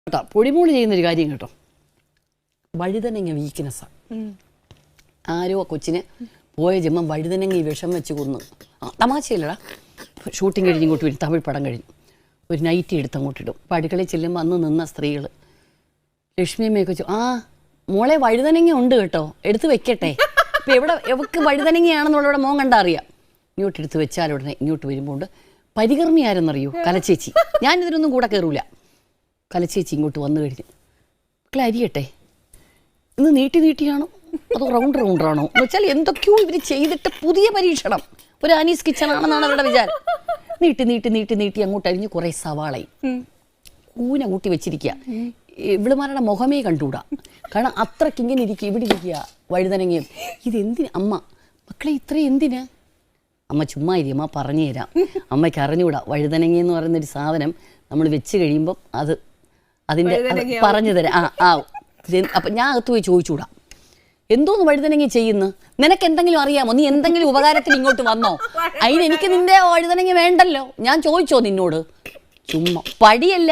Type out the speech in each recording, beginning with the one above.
കേട്ടോ പൊടിമോള് ചെയ്യുന്നൊരു കാര്യം കേട്ടോ, വഴുതനങ്ങ വീക്ക്നെസ്സാണ്. ആരോ കൊച്ചിന് പോയ ജന്മം വഴുതനങ്ങ ഈ വിഷം വെച്ച് കൊന്ന്. തമാശയില്ലടാ. ഷൂട്ടിങ് കഴിഞ്ഞ് ഇങ്ങോട്ട് വരും, തമിഴ് പടം കഴിഞ്ഞു ഒരു നൈറ്റി എടുത്ത് അങ്ങോട്ടിടും. അപ്പോൾ അടുക്കളയിൽ ചെല്ലുമ്പോൾ അന്ന് നിന്ന സ്ത്രീകൾ ലക്ഷ്മിയമ്മയൊക്കെ വെച്ചു, ആ മോളെ വഴുതനങ്ങ ഉണ്ട് കേട്ടോ, എടുത്ത് വെക്കട്ടെ. ഇപ്പം എവക്ക് വഴുതനങ്ങയാണെന്നുള്ളവിടെ മോൻ കണ്ടാ അറിയാം. ഇങ്ങോട്ട് എടുത്ത് വെച്ചാലുടനെ ഇങ്ങോട്ട് വരുമ്പോൾ പരികർമ്മി ആരെന്നറിയോ? കലച്ചേച്ചി. ഞാനിതിനൊന്നും കൂടെ കയറൂല. കലച്ചേച്ചി ഇങ്ങോട്ട് വന്നു കഴിഞ്ഞ് മക്കളെ അരിയട്ടെ, ഇന്ന് നീട്ടിയാണോ അതോ റൗണ്ടാണോ എന്ന് വെച്ചാൽ എന്തൊക്കെയോ ഇവർ ചെയ്തിട്ട് പുതിയ പരീക്ഷണം. ഒരു ആനീസ് കിച്ചൺ ആണെന്നാണ് അവരുടെ വിചാരം. നീട്ടി അങ്ങോട്ട് അരിഞ്ഞ് കുറേ സവാളയും കൂന കൂട്ടി വെച്ചിരിക്കുക. ഇവളുമാരുടെ മുഖമേ കണ്ടുകൂടാ, കാരണം അത്രയ്ക്ക് ഇങ്ങനെ ഇരിക്കുക. ഇവിടെ ഇരിക്കുക വഴുതനങ്ങയും. ഇതെന്തിന് അമ്മ മക്കളെ ഇത്രയും എന്തിന്? അമ്മ ചുമ്മാ ഇരി, അമ്മ പറഞ്ഞു തരാം. അമ്മയ്ക്ക് അറിഞ്ഞുകൂടാ വഴുതനങ്ങ എന്ന് പറയുന്നൊരു സാധനം നമ്മൾ വെച്ച് കഴിയുമ്പം അതിൻ്റെ പറഞ്ഞു തരാം. അപ്പം ഞാൻ അകത്ത് പോയി ചോദിച്ചുകൂടാ, എന്തോന്ന് വഴുതനങ്ങ ചെയ്യുന്നു, നിനക്ക് എന്തെങ്കിലും അറിയാമോ, നീ എന്തെങ്കിലും ഉപകാരത്തിന് ഇങ്ങോട്ട് വന്നോ, അതിനെനിക്ക് നിന്റെ വഴുതനങ്ങ വേണ്ടല്ലോ, ഞാൻ ചോദിച്ചോ നിന്നോട്? ചുമ്മാ പടിയല്ല.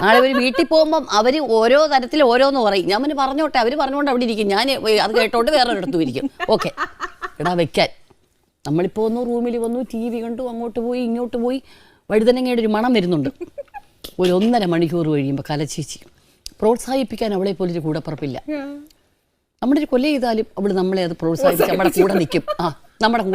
നാളെ ഒരു വീട്ടിൽ പോകുമ്പം അവർ ഓരോ തരത്തിൽ ഓരോന്ന് പറയും. ഞാൻ പിന്നെ പറഞ്ഞോട്ടെ, അവർ പറഞ്ഞുകൊണ്ട് അവിടെ ഇരിക്കും, ഞാൻ അത് കേട്ടോണ്ട് വേറൊരിടത്തും ഇരിക്കും. ഓക്കെ എടാ വെക്കാൻ. നമ്മളിപ്പോൾ ഒന്ന് റൂമിൽ വന്നു, TV കണ്ടു, അങ്ങോട്ട് പോയി ഇങ്ങോട്ട് പോയി, വഴുതനങ്ങയുടെ ഒരു മണം വരുന്നുണ്ട്. ഒരു 1.5 മണിക്കൂർ കഴിയുമ്പോൾ കലച്ചേച്ചി പ്രോത്സാഹിപ്പിക്കാൻ അവളെ പോലൊരു കൂടപ്പുറപ്പില്ല. നമ്മുടെ ഒരു കൊല ചെയ്താലും അവൾ നമ്മളെ അത് പ്രോത്സാഹിപ്പിച്ച് നമ്മുടെ കൂടെ നിൽക്കും. നമ്മുടെ കൂടെ